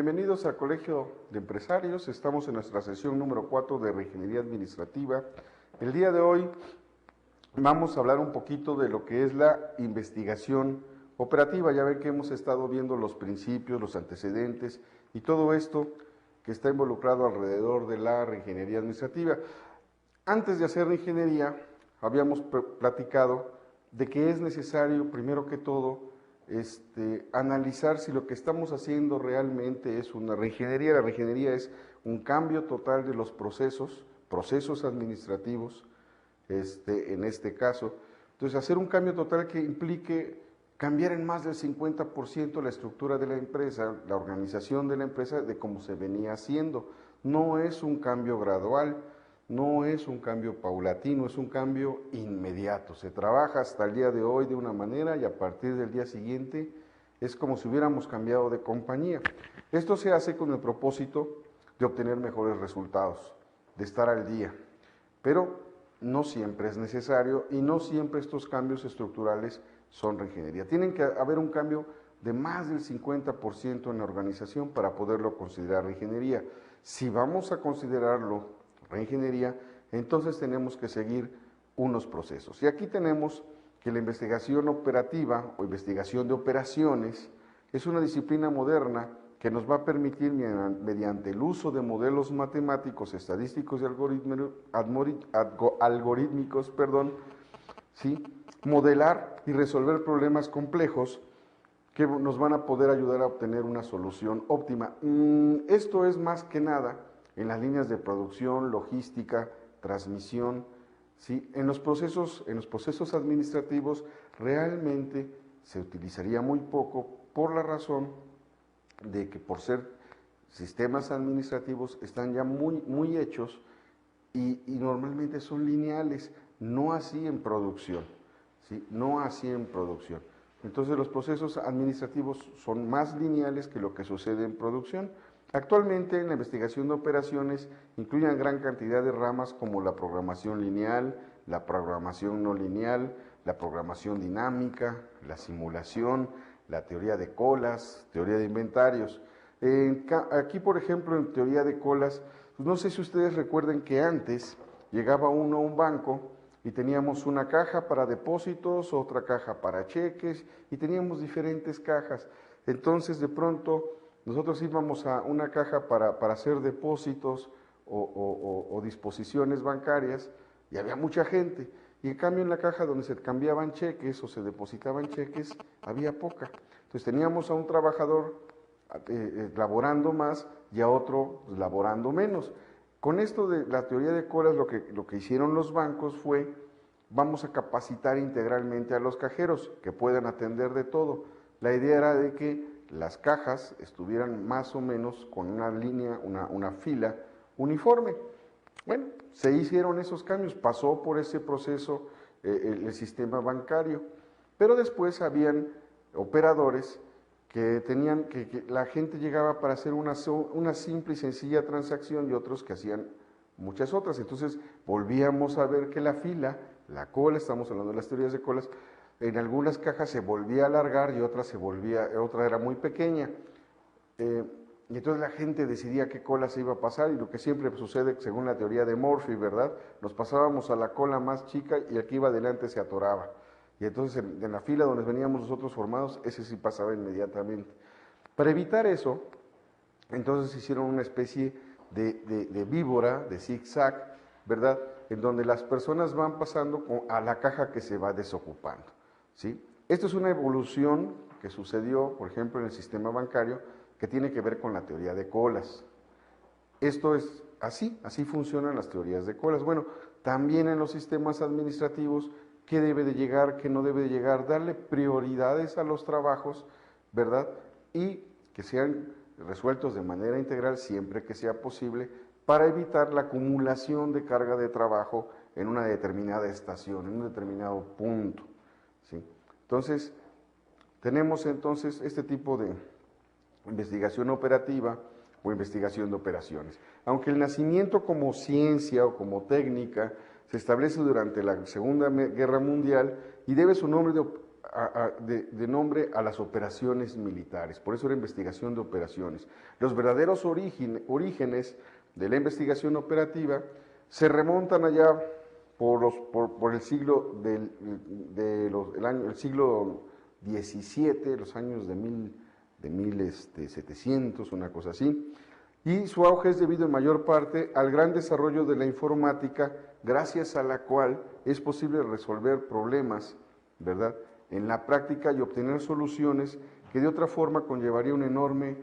Bienvenidos al Colegio de Empresarios. Estamos en nuestra sesión número 4 de Reingeniería Administrativa. El día de hoy vamos a hablar un poquito de lo que es la investigación operativa. Ya ven que hemos estado viendo los principios, los antecedentes y todo esto que está involucrado alrededor de la reingeniería administrativa. Antes de hacer ingeniería, habíamos platicado de que es necesario, primero que todo, analizar si lo que estamos haciendo realmente es una reingeniería. La reingeniería es un cambio total de los procesos administrativos, en este caso. Entonces, hacer un cambio total que implique cambiar en más del 50% la estructura de la empresa, la organización de la empresa, de cómo se venía haciendo. No es un cambio gradual, no es un cambio paulatino, es un cambio inmediato. Se trabaja hasta el día de hoy de una manera y a partir del día siguiente es como si hubiéramos cambiado de compañía. Esto se hace con el propósito de obtener mejores resultados, de estar al día, pero no siempre es necesario y no siempre estos cambios estructurales son reingeniería. Tienen que haber un cambio de más del 50% en la organización para poderlo considerar reingeniería. Si vamos a considerarlo reingeniería, entonces tenemos que seguir unos procesos. Y aquí tenemos que la investigación operativa o investigación de operaciones es una disciplina moderna que nos va a permitir, mediante el uso de modelos matemáticos, estadísticos y algorítmicos, ¿sí?, modelar y resolver problemas complejos que nos van a poder ayudar a obtener una solución óptima. Esto es más que nada en las líneas de producción, logística, transmisión, ¿sí? En los procesos administrativos realmente se utilizaría muy poco por la razón de que por ser sistemas administrativos están ya muy hechos y normalmente son lineales, no así en producción, ¿sí? No así en producción. Entonces los procesos administrativos son más lineales que lo que sucede en producción. Actualmente en la investigación de operaciones incluyen gran cantidad de ramas como la programación lineal, la programación no lineal, la programación dinámica, la simulación, la teoría de colas, teoría de inventarios. Aquí, por ejemplo, en teoría de colas, pues no sé si ustedes recuerden que antes llegaba uno a un banco y teníamos una caja para depósitos, otra caja para cheques y teníamos diferentes cajas. Entonces, de pronto, nosotros íbamos a una caja para hacer depósitos o disposiciones bancarias y había mucha gente. Y en cambio en la caja donde se cambiaban cheques o se depositaban cheques, había poca. Entonces teníamos a un trabajador laborando más y a otro laborando menos. Con esto de la teoría de colas, lo que hicieron los bancos fue, vamos a capacitar integralmente a los cajeros que puedan atender de todo. La idea era de que las cajas estuvieran más o menos con una línea, una fila uniforme. Bueno, se hicieron esos cambios, pasó por ese proceso el sistema bancario, pero después habían operadores que tenían, que la gente llegaba para hacer una simple y sencilla transacción y otros que hacían muchas otras. Entonces volvíamos a ver que la fila, la cola, estamos hablando de las teorías de colas, en algunas cajas se volvía a alargar y otra era muy pequeña. Y entonces la gente decidía qué cola se iba a pasar y lo que siempre sucede según la teoría de Murphy, ¿verdad? Nos pasábamos a la cola más chica y el que iba adelante se atoraba. Y entonces en la fila donde veníamos nosotros formados, ese sí pasaba inmediatamente. Para evitar eso, entonces hicieron una especie de víbora, de zigzag, ¿verdad? En donde las personas van pasando a la caja que se va desocupando, ¿sí? Esto es una evolución que sucedió, por ejemplo, en el sistema bancario, que tiene que ver con la teoría de colas. Esto es así funcionan las teorías de colas. Bueno, también en los sistemas administrativos, qué debe de llegar, qué no debe de llegar, darle prioridades a los trabajos, ¿verdad? Y que sean resueltos de manera integral siempre que sea posible para evitar la acumulación de carga de trabajo en una determinada estación, en un determinado punto, ¿sí? Entonces, tenemos entonces este tipo de investigación operativa o investigación de operaciones. Aunque el nacimiento como ciencia o como técnica se establece durante la Segunda Guerra Mundial y debe su nombre de nombre a las operaciones militares, por eso era investigación de operaciones. Los verdaderos orígenes de la investigación operativa se remontan allá por el siglo el siglo XVII, los años de 1700, una cosa así, y su auge es debido en mayor parte al gran desarrollo de la informática, gracias a la cual es posible resolver problemas, ¿verdad?, en la práctica y obtener soluciones que de otra forma conllevaría una enorme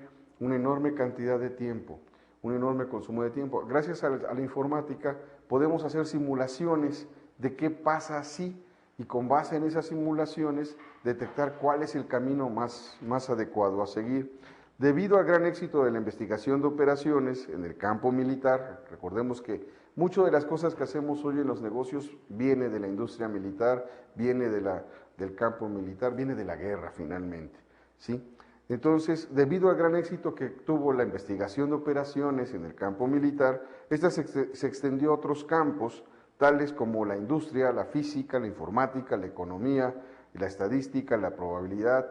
cantidad de tiempo, un enorme consumo de tiempo. Gracias a la informática podemos hacer simulaciones de qué pasa si, y con base en esas simulaciones detectar cuál es el camino más adecuado a seguir. Debido al gran éxito de la investigación de operaciones en el campo militar, recordemos que muchas de las cosas que hacemos hoy en los negocios viene de la industria militar, viene del campo militar, viene de la guerra finalmente, ¿sí? Entonces, debido al gran éxito que tuvo la investigación de operaciones en el campo militar, esta se extendió a otros campos, tales como la industria, la física, la informática, la economía, la estadística, la probabilidad,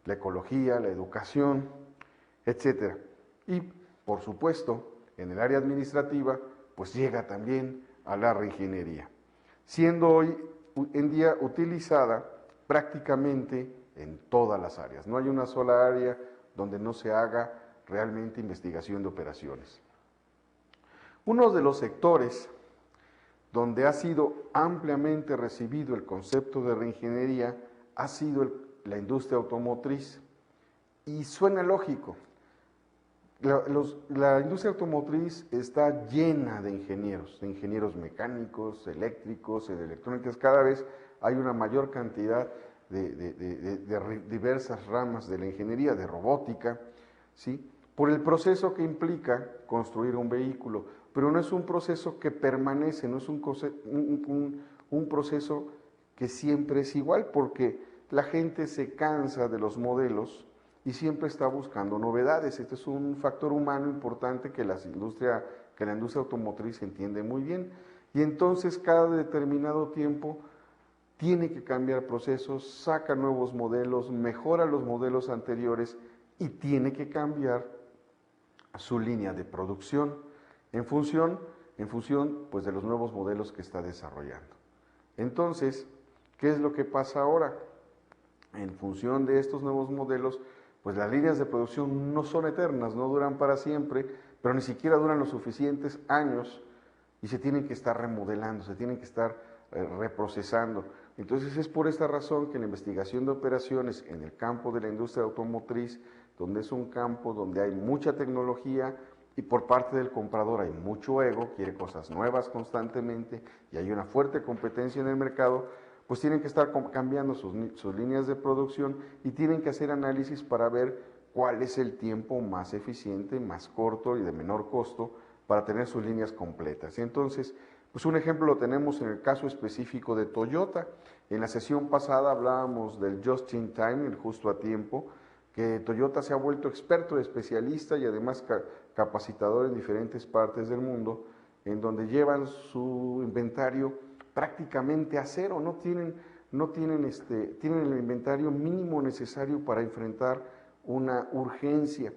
la ecología, la educación, etcétera. Y, por supuesto, en el área administrativa, pues llega también a la reingeniería, siendo hoy en día utilizada prácticamente en todas las áreas. No hay una sola área donde no se haga realmente investigación de operaciones. Uno de los sectores donde ha sido ampliamente recibido el concepto de reingeniería ha sido la industria automotriz. Y suena lógico. La industria automotriz está llena de ingenieros mecánicos, eléctricos, de electrónicas. Cada vez hay una mayor cantidad de diversas ramas de la ingeniería, de robótica, ¿sí?, por el proceso que implica construir un vehículo, pero no es un proceso que permanece, no es un proceso que siempre es igual, porque la gente se cansa de los modelos y siempre está buscando novedades. Este es un factor humano importante que la industria automotriz entiende muy bien, y entonces cada determinado tiempo tiene que cambiar procesos, saca nuevos modelos, mejora los modelos anteriores y tiene que cambiar su línea de producción en función pues, de los nuevos modelos que está desarrollando. Entonces, ¿qué es lo que pasa ahora? En función de estos nuevos modelos, pues las líneas de producción no son eternas, no duran para siempre, pero ni siquiera duran los suficientes años y se tienen que estar remodelando, se tienen que estar reprocesando. Entonces es por esta razón que la investigación de operaciones en el campo de la industria automotriz, donde es un campo donde hay mucha tecnología y por parte del comprador hay mucho ego, quiere cosas nuevas constantemente y hay una fuerte competencia en el mercado, pues tienen que estar cambiando sus líneas de producción y tienen que hacer análisis para ver cuál es el tiempo más eficiente, más corto y de menor costo para tener sus líneas completas. Y entonces, pues un ejemplo lo tenemos en el caso específico de Toyota. En la sesión pasada hablábamos del just in time, el justo a tiempo, que Toyota se ha vuelto experto, especialista y además capacitador en diferentes partes del mundo, en donde llevan su inventario prácticamente a cero, tienen el inventario mínimo necesario para enfrentar una urgencia,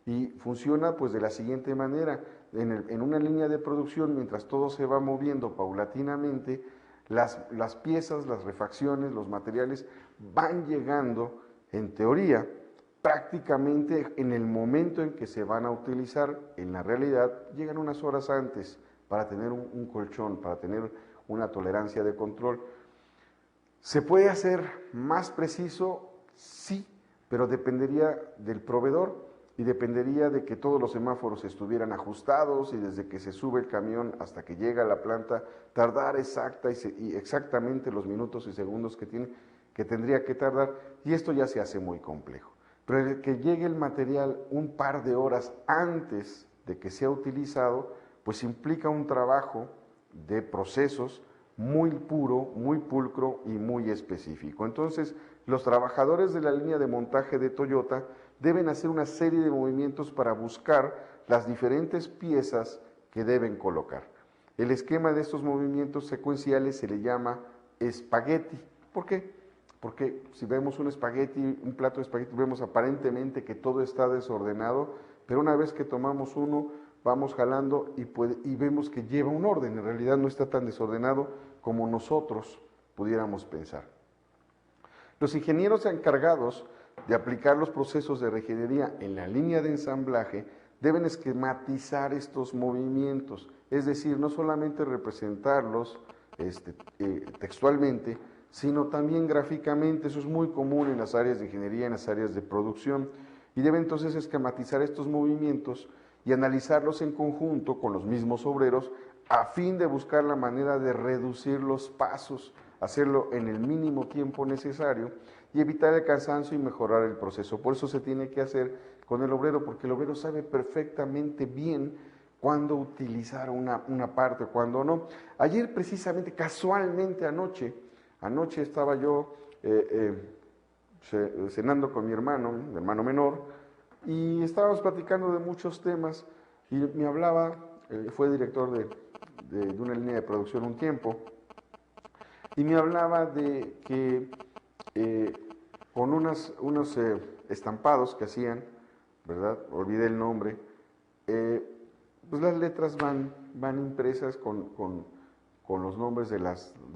y funciona pues de la siguiente manera: en una línea de producción, mientras todo se va moviendo paulatinamente, las piezas, las refacciones, los materiales van llegando, en teoría, prácticamente en el momento en que se van a utilizar. En la realidad llegan unas horas antes para tener un colchón, para tener una tolerancia de control. ¿Se puede hacer más preciso? Sí, pero dependería del proveedor y dependería de que todos los semáforos estuvieran ajustados y desde que se sube el camión hasta que llega a la planta tardar exactamente los minutos y segundos que tendría que tardar, y esto ya se hace muy complejo. Pero el que llegue el material un par de horas antes de que sea utilizado, pues implica un trabajo de procesos muy puro, muy pulcro y muy específico. Entonces, los trabajadores de la línea de montaje de Toyota deben hacer una serie de movimientos para buscar las diferentes piezas que deben colocar. El esquema de estos movimientos secuenciales se le llama espagueti. ¿Por qué? porque si vemos un espagueti, un plato de espagueti, vemos aparentemente que todo está desordenado, pero una vez que tomamos uno, vamos jalando y vemos que lleva un orden, en realidad no está tan desordenado como nosotros pudiéramos pensar. Los ingenieros encargados de aplicar los procesos de refinería en la línea de ensamblaje deben esquematizar estos movimientos, es decir, no solamente representarlos textualmente, sino también gráficamente. Eso es muy común en las áreas de ingeniería, en las áreas de producción, y debe entonces esquematizar estos movimientos y analizarlos en conjunto con los mismos obreros a fin de buscar la manera de reducir los pasos, hacerlo en el mínimo tiempo necesario y evitar el cansancio y mejorar el proceso. Por eso se tiene que hacer con el obrero, porque el obrero sabe perfectamente bien cuándo utilizar una parte, cuándo no. Ayer precisamente, casualmente anoche estaba yo cenando con mi hermano menor, y estábamos platicando de muchos temas, y me hablaba, fue director de una línea de producción un tiempo, y me hablaba de que con unos estampados que hacían, ¿verdad? Olvidé el nombre, pues las letras van impresas con los nombres de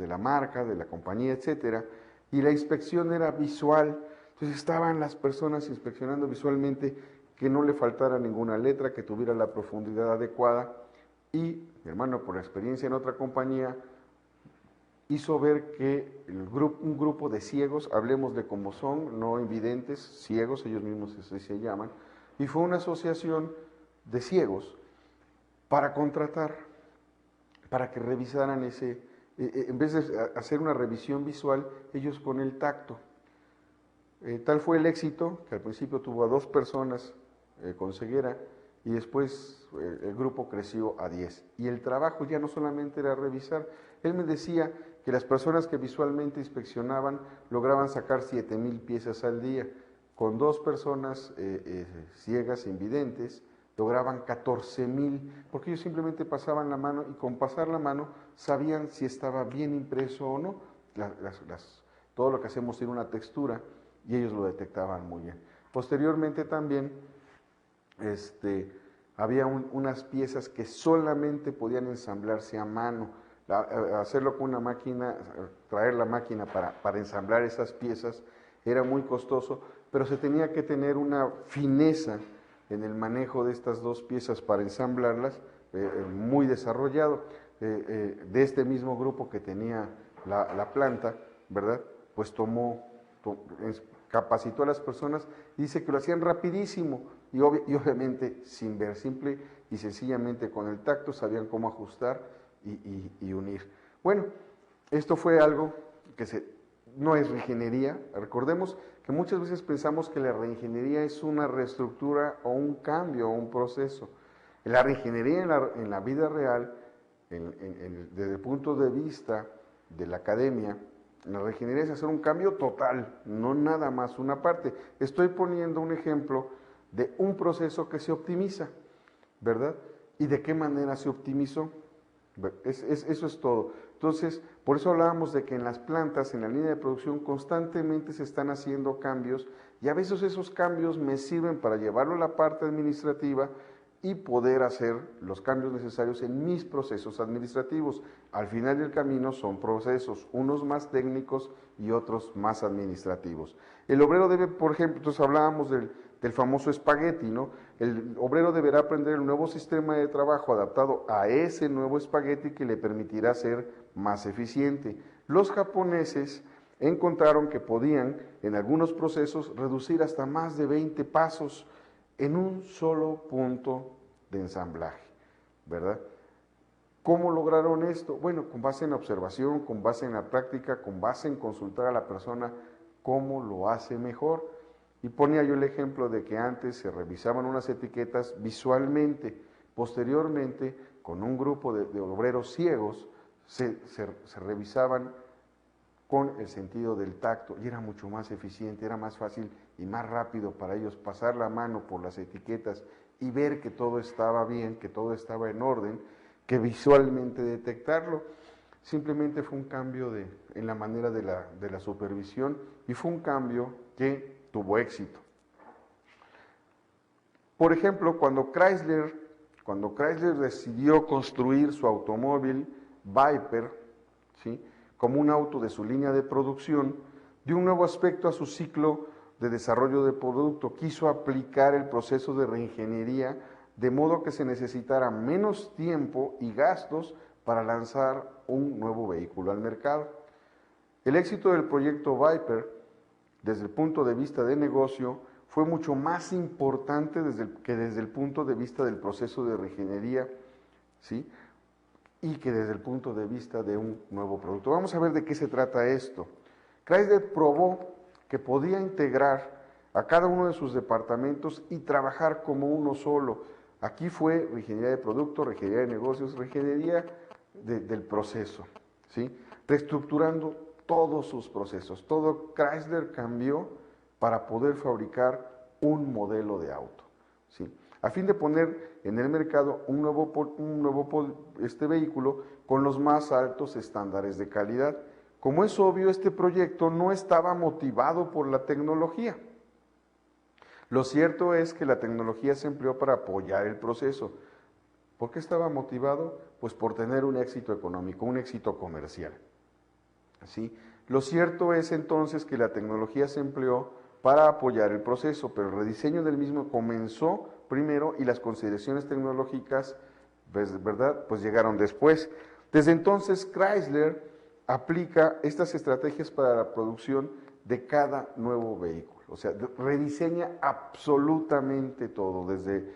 la marca, de la compañía, etcétera, y la inspección era visual. Entonces estaban las personas inspeccionando visualmente que no le faltara ninguna letra, que tuviera la profundidad adecuada, y mi hermano, por experiencia en otra compañía, hizo ver que un grupo de ciegos, hablemosle como son, no invidentes, ciegos, ellos mismos se llaman, y fue una asociación de ciegos para contratar, para que revisaran en vez de hacer una revisión visual, ellos con el tacto. Tal fue el éxito que al principio tuvo a 2 personas con ceguera, y después el grupo creció a 10. Y el trabajo ya no solamente era revisar. Él me decía que las personas que visualmente inspeccionaban lograban sacar 7,000 piezas al día. Con 2 personas ciegas e invidentes lograban 14,000, porque ellos simplemente pasaban la mano, y con pasar la mano sabían si estaba bien impreso o no. Todo lo que hacemos tiene una textura, y ellos lo detectaban muy bien. Posteriormente también había unas piezas que solamente podían ensamblarse a mano. Hacerlo con una máquina, traer la máquina para ensamblar esas piezas era muy costoso, pero se tenía que tener una fineza en el manejo de estas 2 piezas para ensamblarlas, muy desarrollado. De este mismo grupo que tenía la planta, ¿verdad? Pues capacitó a las personas, y dice que lo hacían rapidísimo, y obviamente sin ver, simple y sencillamente con el tacto sabían cómo ajustar y unir. Bueno, esto fue algo que no es reingeniería. Recordemos que muchas veces pensamos que la reingeniería es una reestructura o un cambio o un proceso. La reingeniería en la vida real, desde el punto de vista de la academia, la reingeniería es hacer un cambio total, no nada más una parte. Estoy poniendo un ejemplo de un proceso que se optimiza, ¿verdad? ¿Y de qué manera se optimizó? Eso es todo. Entonces, por eso hablábamos de que en las plantas, en la línea de producción, constantemente se están haciendo cambios, y a veces esos cambios me sirven para llevarlo a la parte administrativa y poder hacer los cambios necesarios en mis procesos administrativos. Al final del camino son procesos, unos más técnicos y otros más administrativos. El obrero debe, por ejemplo, entonces hablábamos del famoso espagueti, ¿no? El obrero deberá aprender el nuevo sistema de trabajo adaptado a ese nuevo espagueti que le permitirá ser más eficiente. Los japoneses encontraron que podían, en algunos procesos, reducir hasta más de 20 pasos en un solo punto de ensamblaje, ¿verdad? ¿Cómo lograron esto? Bueno, con base en la observación, con base en la práctica, con base en consultar a la persona cómo lo hace mejor. Y ponía yo el ejemplo de que antes se revisaban unas etiquetas visualmente, posteriormente con un grupo de obreros ciegos se revisaban con el sentido del tacto, y era mucho más eficiente, era más fácil y más rápido para ellos pasar la mano por las etiquetas y ver que todo estaba bien, que todo estaba en orden, que visualmente detectarlo. simplemente fue un cambio en la manera de la supervisión y fue un cambio que tuvo éxito. Por ejemplo, cuando Chrysler decidió construir su automóvil Viper, ¿sí?, como un auto de su línea de producción, dio un nuevo aspecto a su ciclo de desarrollo de producto. Quiso aplicar el proceso de reingeniería de modo que se necesitara menos tiempo y gastos para lanzar un nuevo vehículo al mercado. El éxito del proyecto Viper, desde el punto de vista de negocio, fue mucho más importante que desde el punto de vista del proceso de reingeniería, ¿sí?, y que desde el punto de vista de un nuevo producto. Vamos a ver de qué se trata esto. Chrysler probó que podía integrar a cada uno de sus departamentos y trabajar como uno solo. Aquí fue reingeniería de producto, reingeniería de negocios, reingeniería del proceso, ¿sí?, reestructurando todos sus procesos. Todo Chrysler cambió para poder fabricar un modelo de auto, ¿sí?, a fin de poner en el mercado un nuevo vehículo con los más altos estándares de calidad. Como es obvio, este proyecto no estaba motivado por la tecnología. Lo cierto es que la tecnología se empleó para apoyar el proceso. ¿Por qué estaba motivado? Pues por tener un éxito económico, un éxito comercial, ¿sí? Lo cierto es entonces que la tecnología se empleó para apoyar el proceso, pero el rediseño del mismo comenzó primero y las consideraciones tecnológicas, ¿verdad?, pues llegaron después. Desde entonces Chrysler aplica estas estrategias para la producción de cada nuevo vehículo, o sea, rediseña absolutamente todo, desde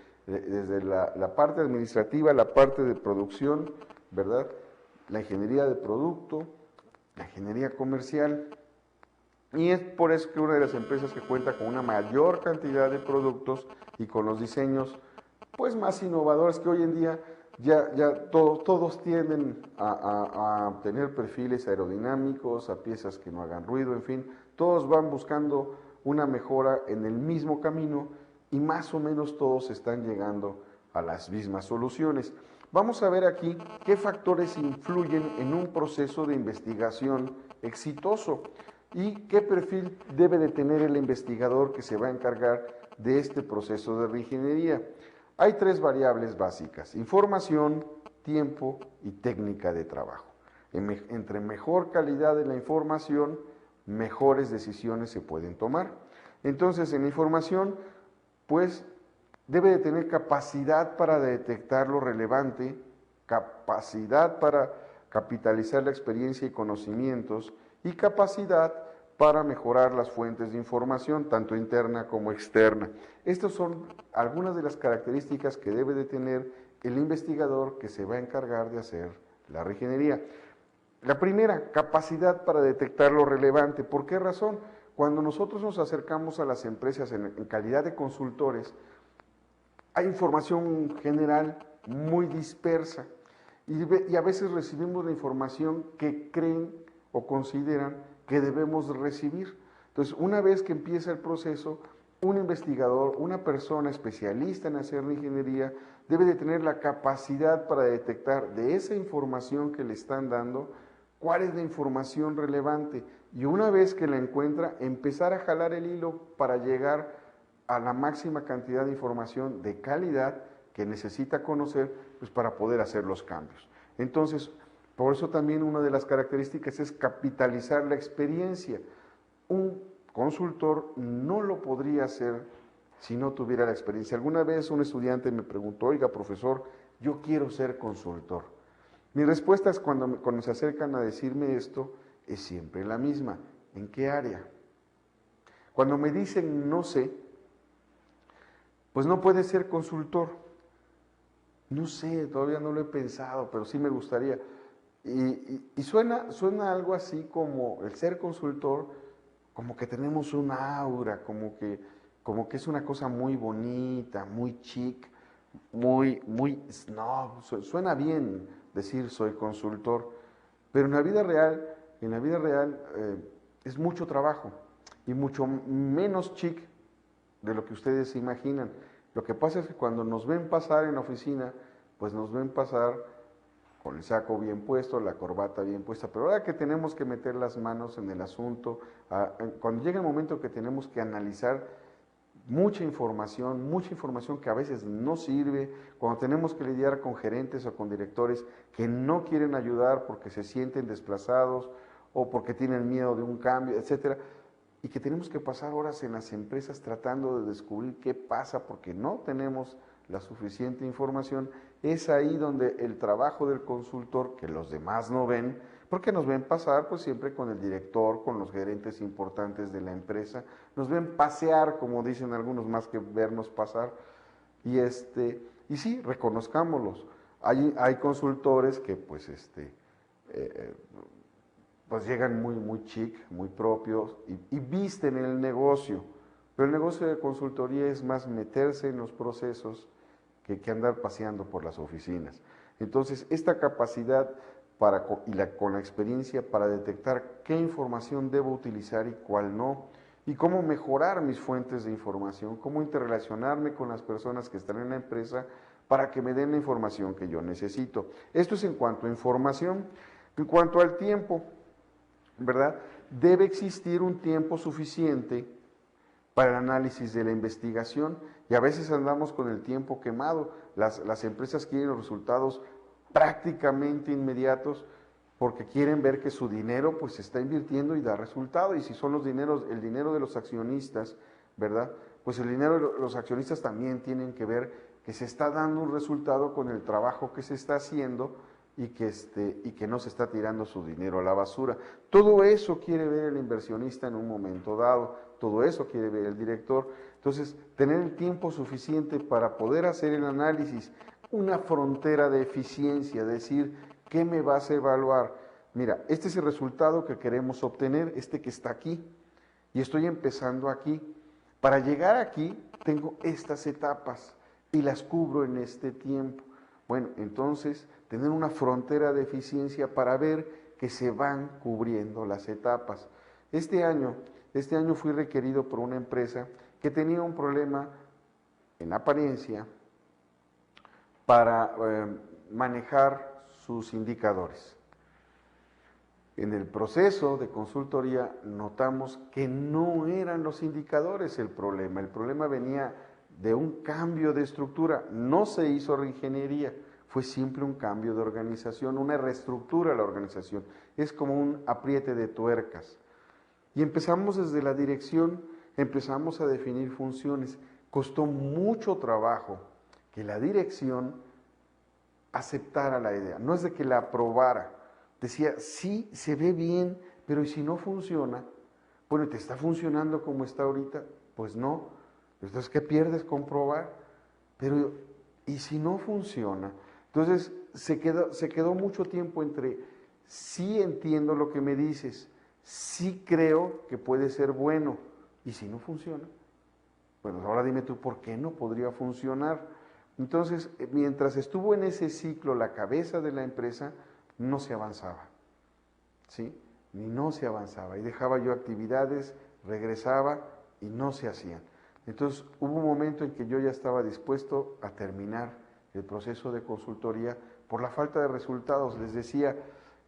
la parte administrativa, la parte de producción, ¿verdad?, la ingeniería de producto, la ingeniería comercial. Y es por eso que una de las empresas que cuenta con una mayor cantidad de productos y con los diseños pues más innovadores, que hoy en día todos tienden a tener perfiles aerodinámicos, a piezas que no hagan ruido, en fin, todos van buscando una mejora en el mismo camino y más o menos todos están llegando a las mismas soluciones. Vamos a ver aquí qué factores influyen en un proceso de investigación exitoso y qué perfil debe de tener el investigador que se va a encargar de este proceso de reingeniería. Hay tres variables básicas: información, tiempo y técnica de trabajo. Entre mejor calidad de la información, mejores decisiones se pueden tomar. Entonces, en la información, pues debe de tener capacidad para detectar lo relevante, capacidad para capitalizar la experiencia y conocimientos, y capacidad para mejorar las fuentes de información, tanto interna como externa. Estas son algunas de las características que debe de tener el investigador que se va a encargar de hacer la reingeniería. La primera, capacidad para detectar lo relevante. ¿Por qué razón? Cuando nosotros nos acercamos a las empresas en calidad de consultores, hay información general muy dispersa y a veces recibimos la información que creen o consideran que debemos recibir. Entonces, una vez que empieza el proceso, un investigador, una persona especialista en hacer la ingeniería, debe de tener la capacidad para detectar de esa información que le están dando cuál es la información relevante, y una vez que la encuentra, empezar a jalar el hilo para llegar a la máxima cantidad de información de calidad que necesita conocer, pues, para poder hacer los cambios. Entonces, por eso también una de las características es capitalizar la experiencia. Un consultor no lo podría hacer si no tuviera la experiencia. Alguna vez un estudiante me preguntó: oiga, profesor, yo quiero ser consultor. Mi respuesta es cuando se acercan a decirme esto, es siempre la misma: ¿en qué área? Cuando me dicen no sé, pues no puede ser consultor. No sé, todavía no lo he pensado, pero sí me gustaría. Y suena algo así como el ser consultor, como que tenemos un aura, como que es una cosa muy bonita, muy chic, muy snob. Suena bien decir soy consultor, pero en la vida real es mucho trabajo y mucho menos chic de lo que ustedes se imaginan. Lo que pasa es que cuando nos ven pasar en la oficina, pues nos ven pasar con el saco bien puesto, la corbata bien puesta, pero ahora que tenemos que meter las manos en el asunto, cuando llega el momento que tenemos que analizar mucha información que a veces no sirve, cuando tenemos que lidiar con gerentes o con directores que no quieren ayudar porque se sienten desplazados o porque tienen miedo de un cambio, etcétera, y que tenemos que pasar horas en las empresas tratando de descubrir qué pasa porque no tenemos la suficiente información, es ahí donde el trabajo del consultor, que los demás no ven, porque nos ven pasar pues siempre con el director, con los gerentes importantes de la empresa, nos ven pasear, como dicen algunos, más que vernos pasar, y sí, reconozcámoslos. Hay consultores que eh, pues llegan muy chic, muy propios y visten el negocio, pero el negocio de consultoría es más meterse en los procesos que andar paseando por las oficinas. Entonces, esta capacidad con la experiencia para detectar qué información debo utilizar y cuál no, y cómo mejorar mis fuentes de información, cómo interrelacionarme con las personas que están en la empresa para que me den la información que yo necesito. Esto es en cuanto a información. En cuanto al tiempo, ¿verdad? Debe existir un tiempo suficiente para el análisis de la investigación y a veces andamos con el tiempo quemado. Las empresas quieren los resultados prácticamente inmediatos porque quieren ver que su dinero pues se está invirtiendo y da resultado, y si son el dinero de los accionistas, ¿verdad? Pues el dinero de los accionistas también tienen que ver que se está dando un resultado con el trabajo que se está haciendo y que no se está tirando su dinero a la basura. Todo eso quiere ver el inversionista en un momento dado, todo eso quiere ver el director. Entonces, tener el tiempo suficiente para poder hacer el análisis, una frontera de eficiencia, decir, ¿qué me vas a evaluar? Mira, este es el resultado que queremos obtener, este que está aquí, y estoy empezando aquí. Para llegar aquí, tengo estas etapas y las cubro en este tiempo. Bueno, entonces, tener una frontera de eficiencia para ver que se van cubriendo las etapas. Este año fui requerido por una empresa que tenía un problema en apariencia para manejar sus indicadores. En el proceso de consultoría notamos que no eran los indicadores el problema venía de un cambio de estructura, no se hizo reingeniería, fue simple un cambio de organización, una reestructura de la organización, es como un apriete de tuercas. Y empezamos desde la dirección, empezamos a definir funciones, costó mucho trabajo que la dirección aceptara la idea, no es de que la aprobara, decía, sí, se ve bien, pero ¿y si no funciona? Bueno, ¿te está funcionando como está ahorita? Pues no. Entonces, ¿qué pierdes con probar? Pero, ¿y si no funciona? Entonces, se quedó mucho tiempo entre, sí entiendo lo que me dices, sí creo que puede ser bueno, ¿y si no funciona? Bueno, ahora dime tú, ¿por qué no podría funcionar? Entonces, mientras estuvo en ese ciclo la cabeza de la empresa, no se avanzaba, ¿sí? Ni no se avanzaba. Y dejaba yo actividades, regresaba y no se hacían. Entonces, hubo un momento en que yo ya estaba dispuesto a terminar el proceso de consultoría por la falta de resultados. Les decía,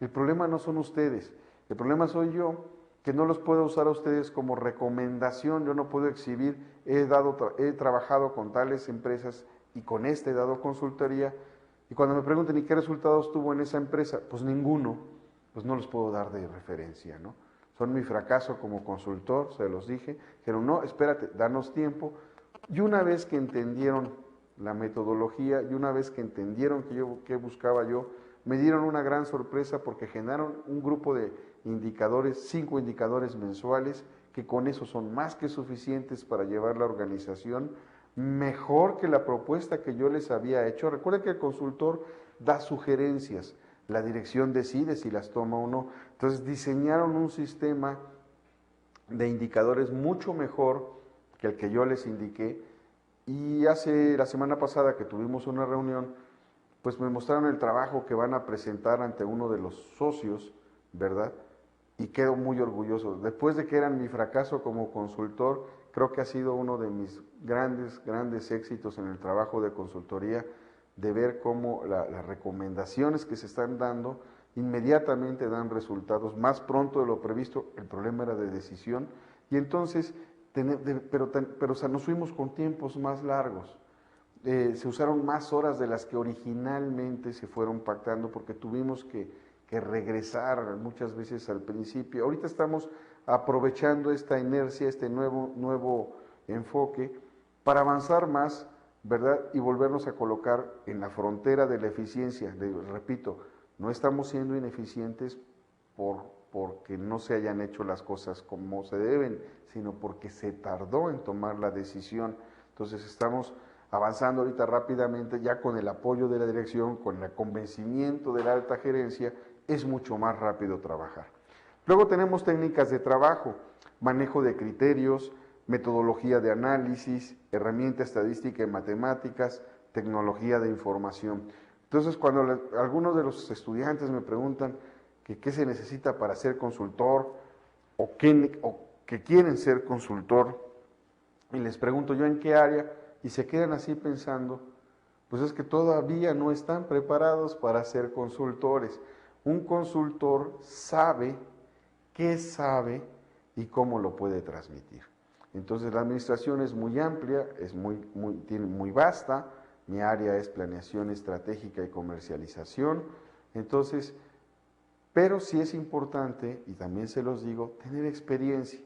el problema no son ustedes, el problema soy yo, que no los puedo usar a ustedes como recomendación, yo no puedo exhibir, he trabajado con tales empresas y con he dado consultoría, y cuando me preguntan, ¿y qué resultados tuvo en esa empresa? Pues ninguno, pues no los puedo dar de referencia, ¿no? Son mi fracaso como consultor, se los dije, dijeron, no, espérate, danos tiempo, y una vez que entendieron la metodología, y una vez que entendieron qué buscaba yo, me dieron una gran sorpresa porque generaron un grupo de indicadores, 5 indicadores mensuales, que con eso son más que suficientes para llevar la organización mejor que la propuesta que yo les había hecho. Recuerden que el consultor da sugerencias, la dirección decide si las toma o no. Entonces diseñaron un sistema de indicadores mucho mejor que el que yo les indiqué, y la semana pasada que tuvimos una reunión, pues me mostraron el trabajo que van a presentar ante uno de los socios, ¿verdad? Y quedo muy orgulloso. Después de que eran mi fracaso como consultor, creo que ha sido uno de mis grandes éxitos en el trabajo de consultoría, de ver cómo las recomendaciones que se están dando inmediatamente dan resultados más pronto de lo previsto. El problema era de decisión y entonces, pero o sea, nos fuimos con tiempos más largos. Se usaron más horas de las que originalmente se fueron pactando porque tuvimos que regresar muchas veces al principio. Ahorita estamos aprovechando esta inercia, este nuevo enfoque para avanzar más, ¿verdad? Y volvernos a colocar en la frontera de la eficiencia. Repito, no estamos siendo ineficientes porque no se hayan hecho las cosas como se deben, sino porque se tardó en tomar la decisión. Entonces estamos avanzando ahorita rápidamente, ya con el apoyo de la dirección, con el convencimiento de la alta gerencia, es mucho más rápido trabajar. Luego tenemos técnicas de trabajo, manejo de criterios, metodología de análisis, herramienta estadística y matemáticas, tecnología de información. Entonces, cuando algunos de los estudiantes me preguntan qué se necesita para ser consultor o que quieren ser consultor, y les pregunto yo en qué área, y se quedan así pensando, pues es que todavía no están preparados para ser consultores. Un consultor sabe qué sabe y cómo lo puede transmitir. Entonces la administración es muy amplia, tiene muy vasta, mi área es planeación estratégica y comercialización, entonces, pero sí es importante, y también se los digo, tener experiencia.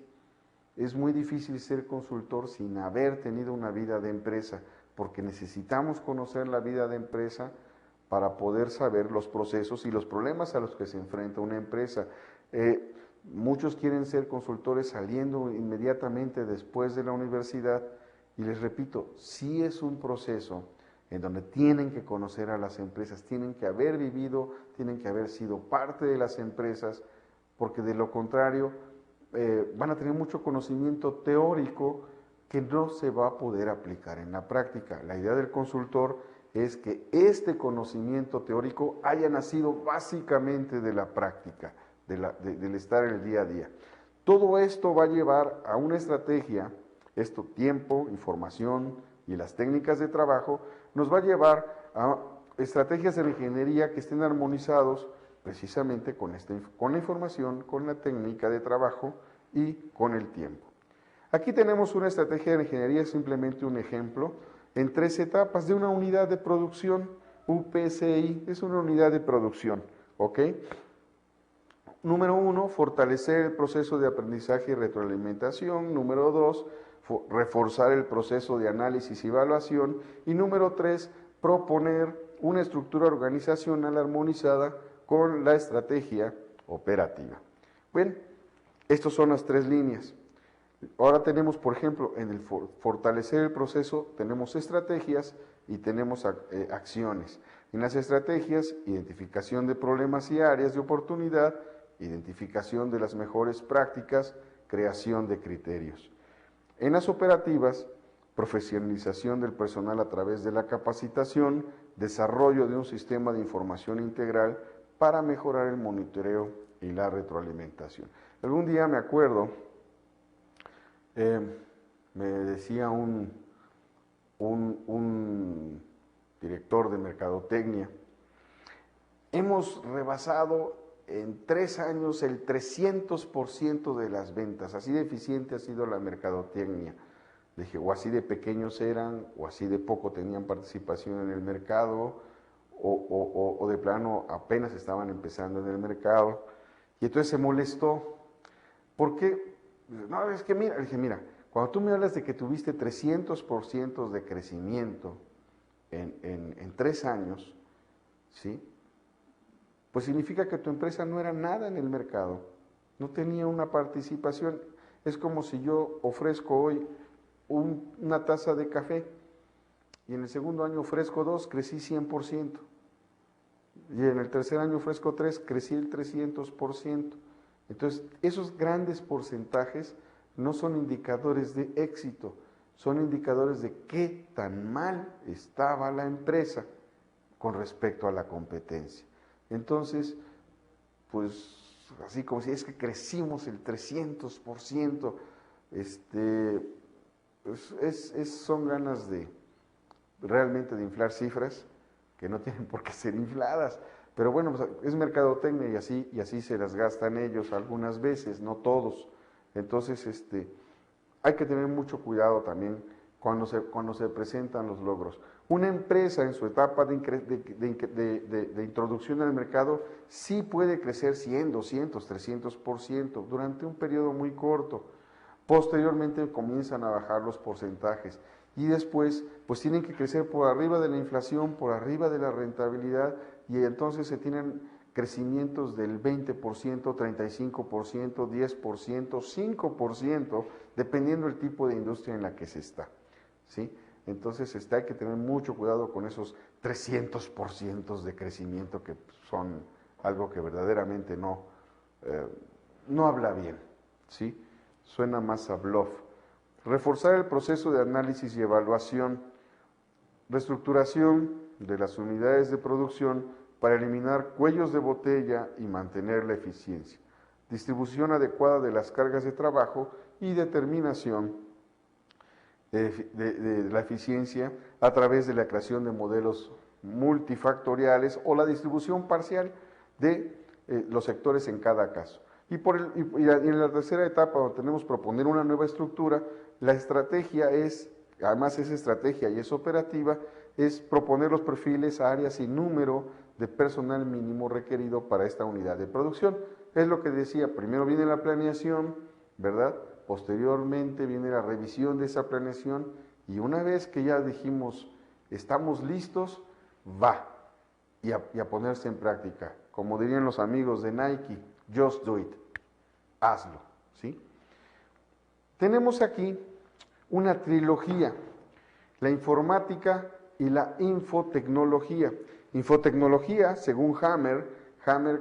Es muy difícil ser consultor sin haber tenido una vida de empresa, porque necesitamos conocer la vida de empresa para poder saber los procesos y los problemas a los que se enfrenta una empresa. Muchos quieren ser consultores saliendo inmediatamente después de la universidad y les repito, sí es un proceso en donde tienen que conocer a las empresas, tienen que haber vivido, tienen que haber sido parte de las empresas, porque de lo contrario van a tener mucho conocimiento teórico que no se va a poder aplicar en la práctica. La idea del consultor es que este conocimiento teórico haya nacido básicamente de la práctica, del estar en el día a día. Todo esto va a llevar a una estrategia, tiempo, información y las técnicas de trabajo, nos va a llevar a estrategias de ingeniería que estén armonizados precisamente con la información, con la técnica de trabajo y con el tiempo. Aquí tenemos una estrategia de ingeniería, simplemente un ejemplo, en 3 etapas de una unidad de producción. UPSI es una unidad de producción, ¿ok? Número 1, fortalecer el proceso de aprendizaje y retroalimentación. Número 2, reforzar el proceso de análisis y evaluación. Y número 3, proponer una estructura organizacional armonizada con la estrategia operativa. Bien, estas son las 3 líneas. Ahora tenemos, por ejemplo, en el fortalecer el proceso, tenemos estrategias y tenemos acciones. En las estrategias, identificación de problemas y áreas de oportunidad, identificación de las mejores prácticas, creación de criterios. En las operativas, profesionalización del personal a través de la capacitación, desarrollo de un sistema de información integral para mejorar el monitoreo y la retroalimentación. Algún día me acuerdo, me decía un director de mercadotecnia, hemos rebasado en 3 años el 300% de las ventas, así de eficiente ha sido la mercadotecnia. Dije, o así de pequeños eran, o así de poco tenían participación en el mercado, o de plano apenas estaban empezando en el mercado. Y entonces se molestó. ¿Por qué? No, es que mira, le dije, mira, cuando tú me hablas de que tuviste 300% de crecimiento en 3 años, ¿sí? Pues significa que tu empresa no era nada en el mercado, no tenía una participación. Es como si yo ofrezco hoy una taza de café y en el segundo año ofrezco 2, crecí 100%. Y en el tercer año ofrezco 3, crecí el 300%. Entonces, esos grandes porcentajes no son indicadores de éxito, son indicadores de qué tan mal estaba la empresa con respecto a la competencia. Entonces, pues así como si es que crecimos el 300%, pues son ganas de realmente de inflar cifras, que no tienen por qué ser infladas. Pero bueno, pues es mercadotecnia y así se las gastan ellos algunas veces, no todos. Entonces, hay que tener mucho cuidado también cuando se presentan los logros. Una empresa en su etapa de introducción al mercado sí puede crecer 100, 200, 300% durante un periodo muy corto. Posteriormente comienzan a bajar los porcentajes y después pues tienen que crecer por arriba de la inflación, por arriba de la rentabilidad y entonces se tienen crecimientos del 20%, 35%, 10%, 5%, dependiendo del tipo de industria en la que se está, ¿sí? Entonces hay que tener mucho cuidado con esos 300% de crecimiento que son algo que verdaderamente no habla bien, ¿sí? Suena más a bluff. Reforzar el proceso de análisis y evaluación, reestructuración de las unidades de producción para eliminar cuellos de botella y mantener la eficiencia, distribución adecuada de las cargas de trabajo y determinación de la eficiencia a través de la creación de modelos multifactoriales o la distribución parcial de los sectores en cada caso. Y en la tercera etapa, donde tenemos que proponer una nueva estructura, la estrategia es, además es estrategia y es operativa, es proponer los perfiles, áreas y número de personal mínimo requerido para esta unidad de producción. Es lo que decía, primero viene la planeación, ¿verdad? Posteriormente viene la revisión de esa planeación y una vez que ya dijimos, estamos listos, va y a ponerse en práctica. Como dirían los amigos de Nike, just do it, hazlo, ¿sí? Tenemos aquí una trilogía, la informática y la infotecnología. Infotecnología, según Hammer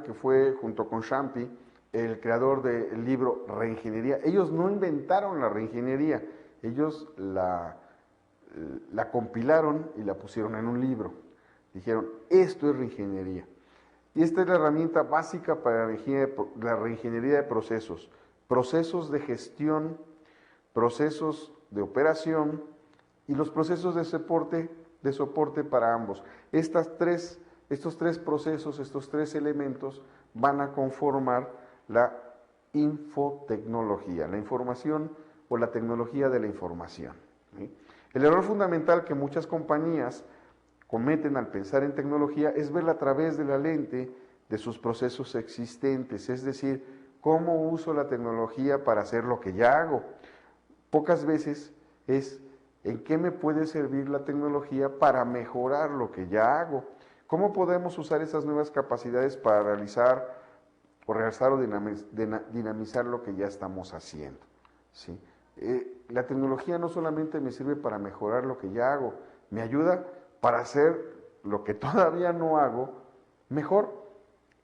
que fue junto con Champi, el creador del libro Reingeniería. Ellos no inventaron la reingeniería, ellos la compilaron y la pusieron en un libro. Dijeron, esto es reingeniería. Y esta es la herramienta básica para la reingeniería de procesos. Procesos de gestión, procesos de operación y los procesos de soporte para ambos. Estos tres procesos, estos tres elementos van a conformar la infotecnología, la información o la tecnología de la información, ¿sí? El error fundamental que muchas compañías cometen al pensar en tecnología es verla a través de la lente de sus procesos existentes, es decir, cómo uso la tecnología para hacer lo que ya hago. Pocas veces es en qué me puede servir la tecnología para mejorar lo que ya hago. ¿Cómo podemos usar esas nuevas capacidades para realizar o dinamizar lo que ya estamos haciendo? ¿Sí? La tecnología no solamente me sirve para mejorar lo que ya hago, me ayuda para hacer lo que todavía no hago mejor,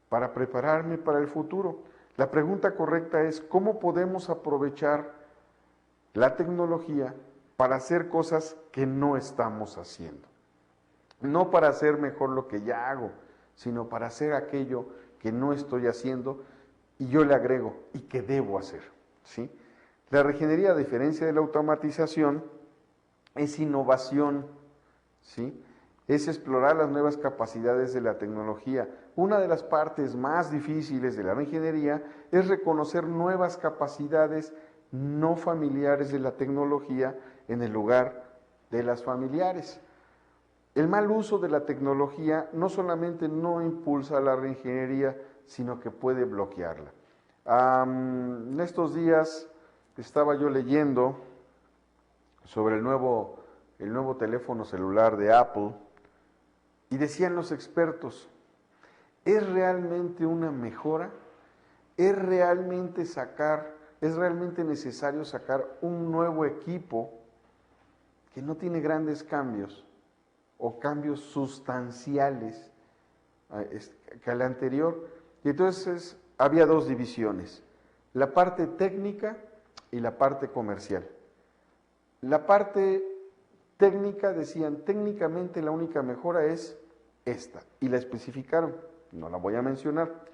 para prepararme para el futuro. La pregunta correcta es, ¿cómo podemos aprovechar la tecnología para hacer cosas que no estamos haciendo? No para hacer mejor lo que ya hago, sino para hacer aquello que no estoy haciendo y yo le agrego y que debo hacer, ¿sí? La reingeniería, a diferencia de la automatización, es innovación, ¿sí? Es explorar las nuevas capacidades de la tecnología. Una de las partes más difíciles de la reingeniería es reconocer nuevas capacidades no familiares de la tecnología en el lugar de las familiares. El mal uso de la tecnología no solamente no impulsa la reingeniería, sino que puede bloquearla. En estos días estaba yo leyendo sobre el nuevo teléfono celular de Apple y decían los expertos, ¿es realmente una mejora? ¿Es realmente necesario sacar un nuevo equipo que no tiene grandes cambios o cambios sustanciales que al anterior? Y entonces había dos divisiones, la parte técnica y la parte comercial. La parte técnica decían, técnicamente la única mejora es esta, y la especificaron, no la voy a mencionar,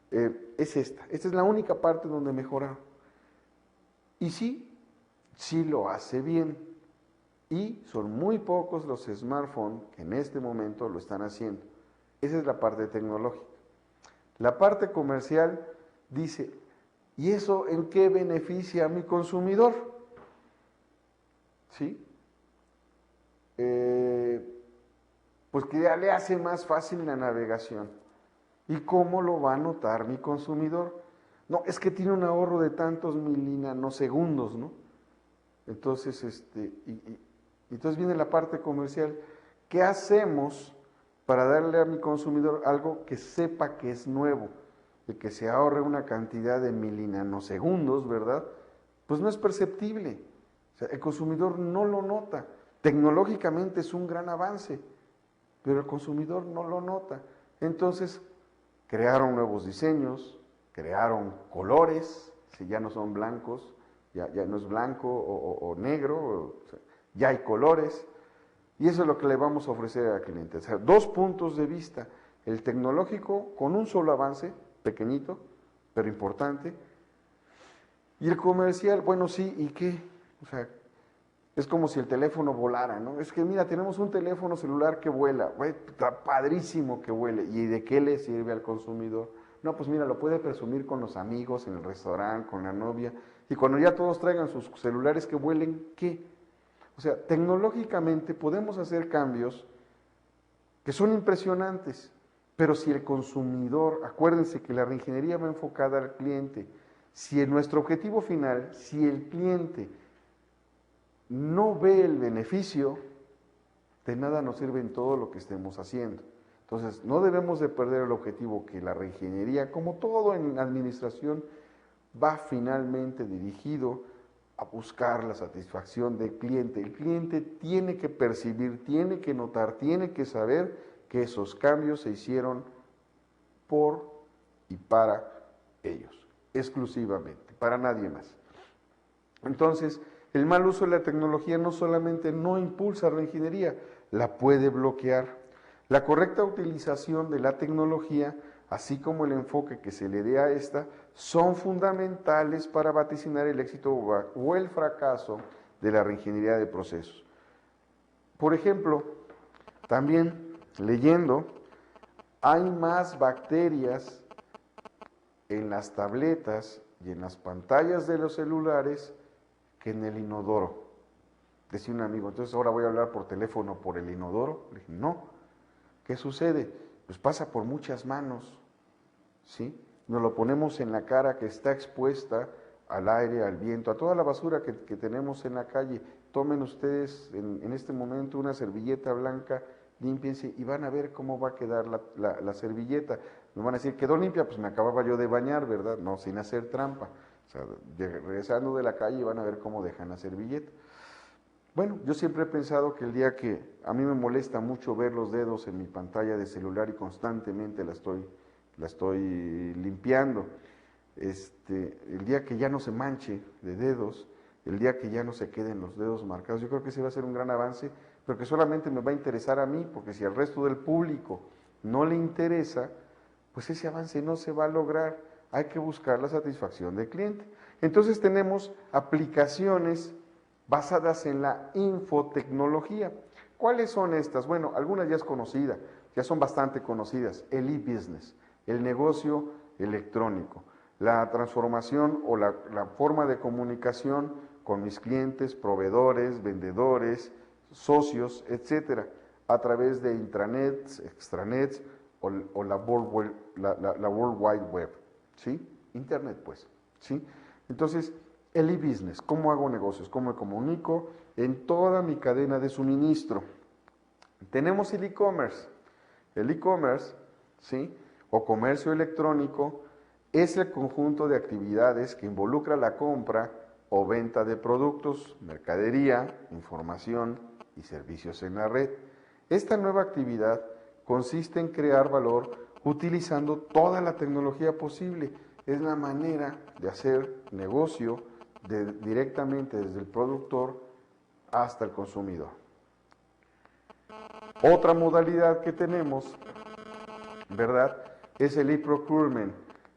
es esta es la única parte donde mejoraron. Y sí lo hace bien, Y son muy pocos los smartphones que en este momento lo están haciendo. Esa es la parte tecnológica. La parte comercial dice, ¿y eso en qué beneficia a mi consumidor? ¿Sí? Pues que ya le hace más fácil la navegación. ¿Y cómo lo va a notar mi consumidor? No, es que tiene un ahorro de tantos milinanosegundos, ¿no? Entonces, entonces viene la parte comercial. ¿Qué hacemos para darle a mi consumidor algo que sepa que es nuevo, de que se ahorre una cantidad de milinanosegundos, ¿verdad? Pues no es perceptible. O sea, el consumidor no lo nota. Tecnológicamente es un gran avance, pero el consumidor no lo nota. Entonces, crearon nuevos diseños, crearon colores, si ya no son blancos, ya no es blanco o negro, o sea, ya hay colores, y eso es lo que le vamos a ofrecer al cliente. O sea, dos puntos de vista, el tecnológico con un solo avance, pequeñito, pero importante, y el comercial, bueno, sí, ¿y qué? O sea, es como si el teléfono volara, ¿no? Es que mira, tenemos un teléfono celular que vuela, güey, está padrísimo que vuele. ¿Y de qué le sirve al consumidor? No, pues mira, lo puede presumir con los amigos, en el restaurante, con la novia. Y cuando ya todos traigan sus celulares que vuelen, ¿qué? O sea, tecnológicamente podemos hacer cambios que son impresionantes, pero si el consumidor, acuérdense que la reingeniería va enfocada al cliente, si en nuestro objetivo final, si el cliente no ve el beneficio, de nada nos sirve en todo lo que estemos haciendo. Entonces, no debemos de perder el objetivo que la reingeniería, como todo en administración, va finalmente dirigido a buscar la satisfacción del cliente. El cliente tiene que percibir, tiene que notar, tiene que saber que esos cambios se hicieron por y para ellos, exclusivamente, para nadie más. Entonces, el mal uso de la tecnología no solamente no impulsa la reingeniería, la puede bloquear. La correcta utilización de la tecnología, así como el enfoque que se le dé a esta, son fundamentales para vaticinar el éxito o el fracaso de la reingeniería de procesos. Por ejemplo, también leyendo, hay más bacterias en las tabletas y en las pantallas de los celulares que en el inodoro. Decía un amigo, entonces ahora voy a hablar por teléfono por el inodoro. Le dije, no. ¿Qué sucede? Pues pasa por muchas manos, ¿sí? Nos lo ponemos en la cara que está expuesta al aire, al viento, a toda la basura que tenemos en la calle. Tomen ustedes en este momento una servilleta blanca, límpiense y van a ver cómo va a quedar la servilleta. Me van a decir, ¿quedó limpia? Pues me acababa yo de bañar, ¿verdad? No, sin hacer trampa. O sea, regresando de la calle van a ver cómo dejan la servilleta. Bueno, yo siempre he pensado que el día que a mí me molesta mucho ver los dedos en mi pantalla de celular y constantemente la estoy limpiando, el día que ya no se manche de dedos, el día que ya no se queden los dedos marcados, yo creo que ese va a ser un gran avance, pero que solamente me va a interesar a mí, porque si al resto del público no le interesa, pues ese avance no se va a lograr. Hay que buscar la satisfacción del cliente. Entonces tenemos aplicaciones basadas en la infotecnología. ¿Cuáles son estas? Bueno, algunas ya es conocida, ya son bastante conocidas. El e-business, el negocio electrónico, la transformación o la forma de comunicación con mis clientes, proveedores, vendedores, socios, etcétera, a través de intranets, extranets o la World Wide Web, ¿sí? Internet, pues, ¿sí? Entonces, el e-business, ¿cómo hago negocios? ¿Cómo me comunico? En toda mi cadena de suministro. Tenemos el e-commerce. El e-commerce, ¿sí? O comercio electrónico, es el conjunto de actividades que involucra la compra o venta de productos, mercadería, información y servicios en la red. Esta nueva actividad consiste en crear valor utilizando toda la tecnología posible. Es la manera de hacer negocio directamente desde el productor hasta el consumidor. Otra modalidad que tenemos, ¿verdad?, es el e-procurement.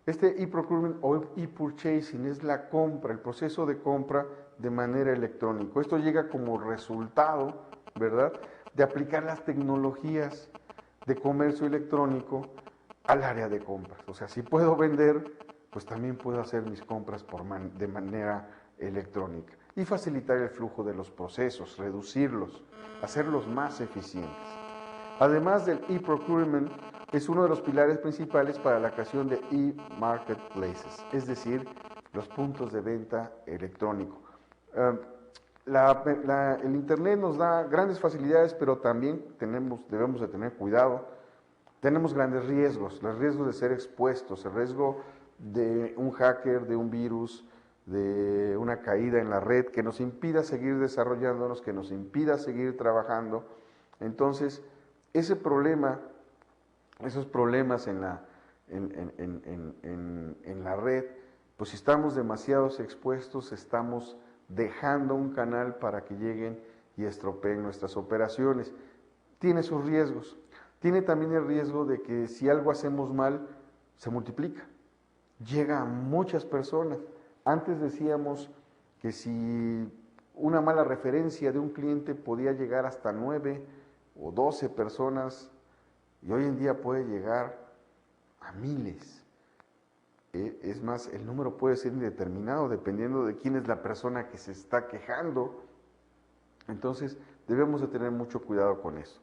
Este e-procurement o e-purchasing es la compra, el proceso de compra de manera electrónica. Esto llega como resultado, ¿verdad?, de aplicar las tecnologías de comercio electrónico al área de compras. O sea, si puedo vender, pues también puedo hacer mis compras de manera electrónica y facilitar el flujo de los procesos, reducirlos, hacerlos más eficientes. Además del e-procurement, es uno de los pilares principales para la creación de e-marketplaces, es decir, los puntos de venta electrónico. El Internet nos da grandes facilidades, pero también debemos de tener cuidado. Tenemos grandes riesgos, los riesgos de ser expuestos, el riesgo de un hacker, de un virus, de una caída en la red que nos impida seguir desarrollándonos, que nos impida seguir trabajando. Entonces, esos problemas en la red, pues si estamos demasiado expuestos, estamos dejando un canal para que lleguen y estropeen nuestras operaciones. Tiene sus riesgos. Tiene también el riesgo de que si algo hacemos mal, se multiplica. Llega a muchas personas. Antes decíamos que si una mala referencia de un cliente podía llegar hasta 9 o 12 personas, y hoy en día puede llegar a miles. Es más, el número puede ser indeterminado dependiendo de quién es la persona que se está quejando. Entonces, debemos de tener mucho cuidado con eso.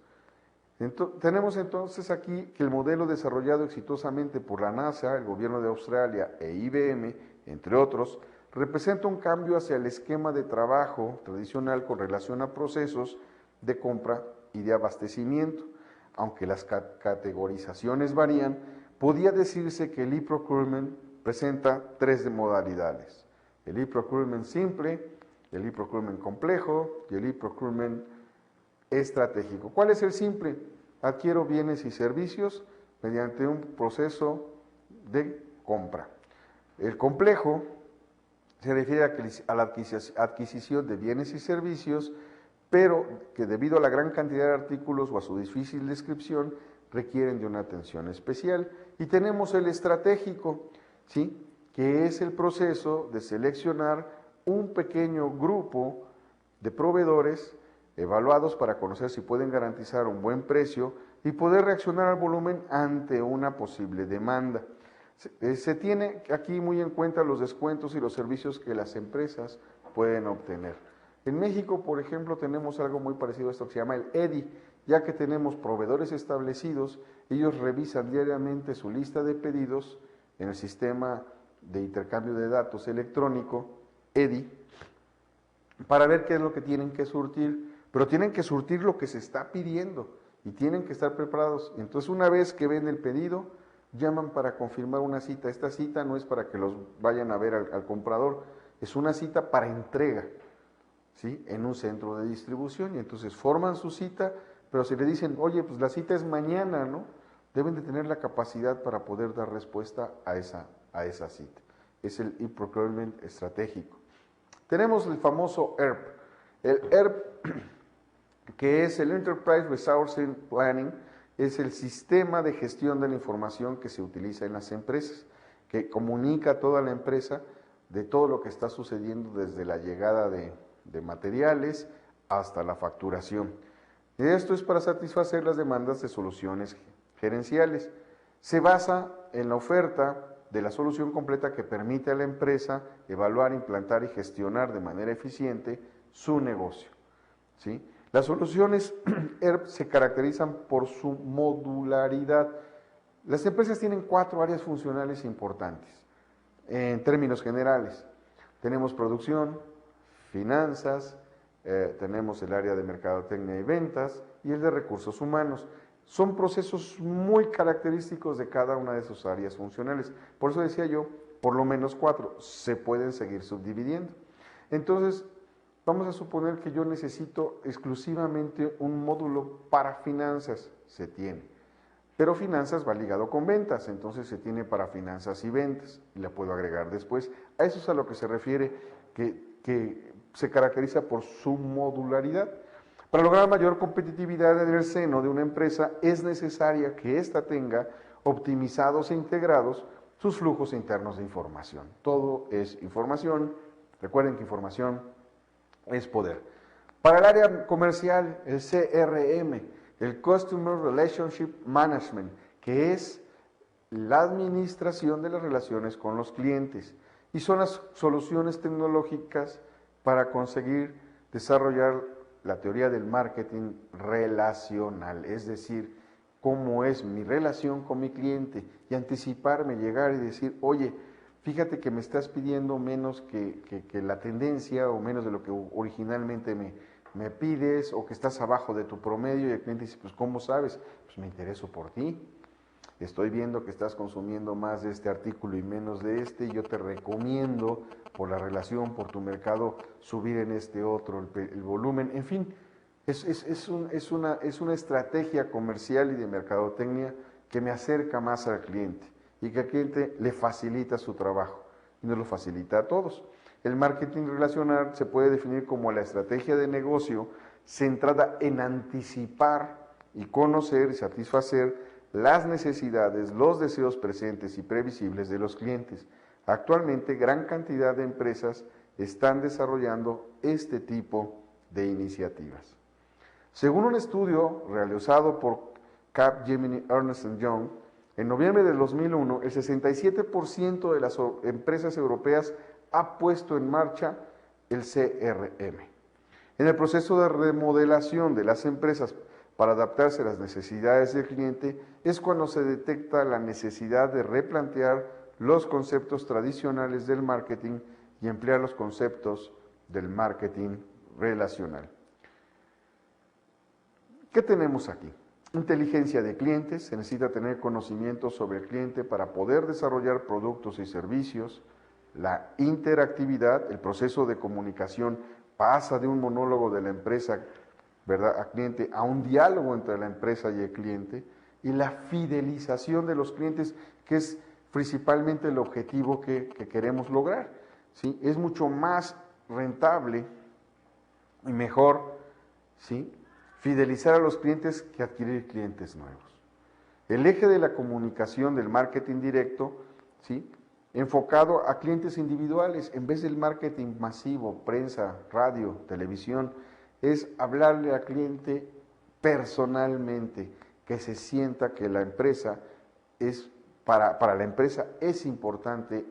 Tenemos entonces aquí que el modelo desarrollado exitosamente por la NASA, el gobierno de Australia e IBM, entre otros, representa un cambio hacia el esquema de trabajo tradicional con relación a procesos de compra y de abastecimiento. Aunque las categorizaciones varían, podía decirse que el e-procurement presenta 3 modalidades: el e-procurement simple, el e-procurement complejo y el e-procurement estratégico. ¿Cuál es el simple? Adquiero bienes y servicios mediante un proceso de compra. El complejo se refiere a la adquisición de bienes y servicios, pero que debido a la gran cantidad de artículos o a su difícil descripción, requieren de una atención especial. Y tenemos el estratégico, ¿sí?, que es el proceso de seleccionar un pequeño grupo de proveedores evaluados para conocer si pueden garantizar un buen precio y poder reaccionar al volumen ante una posible demanda. Se tiene aquí muy en cuenta los descuentos y los servicios que las empresas pueden obtener. En México, por ejemplo, tenemos algo muy parecido a esto que se llama el EDI, ya que tenemos proveedores establecidos, ellos revisan diariamente su lista de pedidos en el sistema de intercambio de datos electrónico, EDI, para ver qué es lo que tienen que surtir, pero tienen que surtir lo que se está pidiendo y tienen que estar preparados. Entonces, una vez que ven el pedido, llaman para confirmar una cita. Esta cita no es para que los vayan a ver al comprador, es una cita para entrega, ¿sí?, en un centro de distribución. Y entonces forman su cita, pero si le dicen, oye, pues la cita es mañana, ¿no?, deben de tener la capacidad para poder dar respuesta a esa cita. Es el e-procurement estratégico. Tenemos el famoso ERP. El ERP, que es el Enterprise Resource Planning, es el sistema de gestión de la información que se utiliza en las empresas, que comunica a toda la empresa de todo lo que está sucediendo desde la llegada de materiales hasta la facturación. Y esto es para satisfacer las demandas de soluciones gerenciales. Se basa en la oferta de la solución completa que permite a la empresa evaluar, implantar y gestionar de manera eficiente su negocio, ¿sí? Las soluciones ERP se caracterizan por su modularidad. Las empresas tienen 4 áreas funcionales importantes, en términos generales. Tenemos producción, finanzas, tenemos el área de mercadotecnia y ventas y el de recursos humanos. Son procesos muy característicos de cada una de sus áreas funcionales. Por eso decía yo, por lo menos 4, se pueden seguir subdividiendo. Entonces, vamos a suponer que yo necesito exclusivamente un módulo para finanzas, se tiene. Pero finanzas va ligado con ventas, entonces se tiene para finanzas y ventas, y la puedo agregar después. A eso es a lo que se refiere, que se caracteriza por su modularidad. Para lograr mayor competitividad en el seno de una empresa, es necesaria que ésta tenga optimizados e integrados sus flujos internos de información. Todo es información. Recuerden que información es poder. Para el área comercial, el CRM, el Customer Relationship Management, que es la administración de las relaciones con los clientes, y son las soluciones tecnológicas para conseguir desarrollar la teoría del marketing relacional, es decir, cómo es mi relación con mi cliente y anticiparme, llegar y decir, oye, fíjate que me estás pidiendo menos que la tendencia o menos de lo que originalmente me pides, o que estás abajo de tu promedio, y el cliente dice, pues ¿cómo sabes? Pues me intereso por ti. Estoy viendo que estás consumiendo más de este artículo y menos de este, y yo te recomiendo, por la relación, por tu mercado, subir en este otro el volumen. En fin, es una estrategia comercial y de mercadotecnia que me acerca más al cliente y que al cliente le facilita su trabajo y nos lo facilita a todos. El marketing relacional se puede definir como la estrategia de negocio centrada en anticipar y conocer y satisfacer las necesidades, los deseos presentes y previsibles de los clientes. Actualmente, gran cantidad de empresas están desarrollando este tipo de iniciativas. Según un estudio realizado por Capgemini Ernst & Young, en noviembre del 2001, el 67% de las empresas europeas ha puesto en marcha el CRM. En el proceso de remodelación de las empresas para adaptarse a las necesidades del cliente, es cuando se detecta la necesidad de replantear los conceptos tradicionales del marketing y emplear los conceptos del marketing relacional. ¿Qué tenemos aquí? Inteligencia de clientes, se necesita tener conocimiento sobre el cliente para poder desarrollar productos y servicios. La interactividad, el proceso de comunicación pasa de un monólogo de la empresa, ¿verdad?, a cliente, a un diálogo entre la empresa y el cliente. Y la fidelización de los clientes, que es principalmente el objetivo que queremos lograr, ¿sí? Es mucho más rentable y mejor, ¿sí?, fidelizar a los clientes que adquirir clientes nuevos. El eje de la comunicación del marketing directo, ¿sí?, enfocado a clientes individuales, en vez del marketing masivo, prensa, radio, televisión, es hablarle al cliente personalmente, que se sienta que la empresa es, para la empresa es importante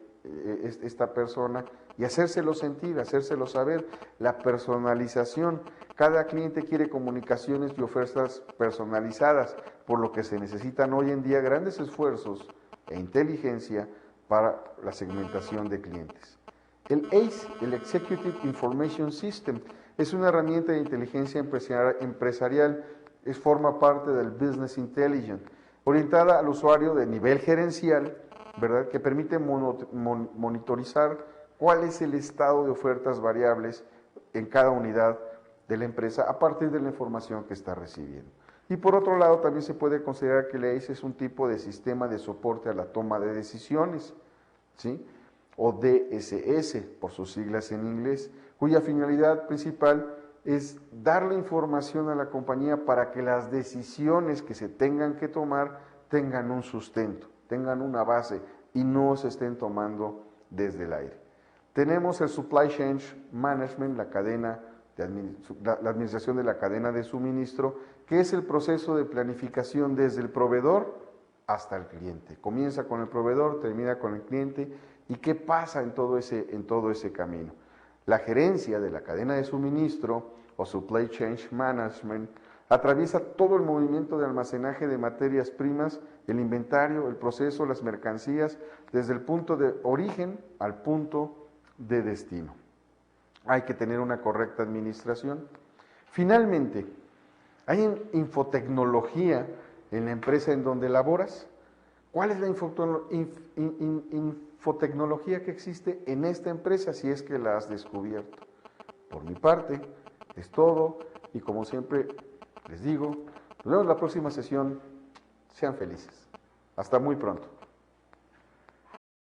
esta persona, y hacérselo sentir, hacérselo saber. La personalización, cada cliente quiere comunicaciones y ofertas personalizadas, por lo que se necesitan hoy en día grandes esfuerzos e inteligencia para la segmentación de clientes. El ACE, el Executive Information System, es una herramienta de inteligencia empresarial, forma parte del Business Intelligence, orientada al usuario de nivel gerencial, ¿verdad?, que permite monitorizar cuál es el estado de ofertas variables en cada unidad de la empresa a partir de la información que está recibiendo. Y por otro lado, también se puede considerar que el ACE es un tipo de sistema de soporte a la toma de decisiones, ¿sí?, o DSS, por sus siglas en inglés, cuya finalidad principal es darle información a la compañía para que las decisiones que se tengan que tomar tengan un sustento, tengan una base y no se estén tomando desde el aire. Tenemos el Supply Chain Management, la administración de la cadena de suministro, que es el proceso de planificación desde el proveedor hasta el cliente. Comienza con el proveedor, termina con el cliente, y qué pasa en todo ese camino. La gerencia de la cadena de suministro o Supply Chain Management atraviesa todo el movimiento de almacenaje de materias primas, el inventario, el proceso, las mercancías, desde el punto de origen al punto de destino. Hay que tener una correcta administración. Finalmente, ¿hay infotecnología en la empresa en donde laboras? ¿Cuál es la infotecnología que existe en esta empresa, si es que la has descubierto? Por mi parte, es todo, y como siempre les digo, nos vemos en la próxima sesión. Sean felices. Hasta muy pronto.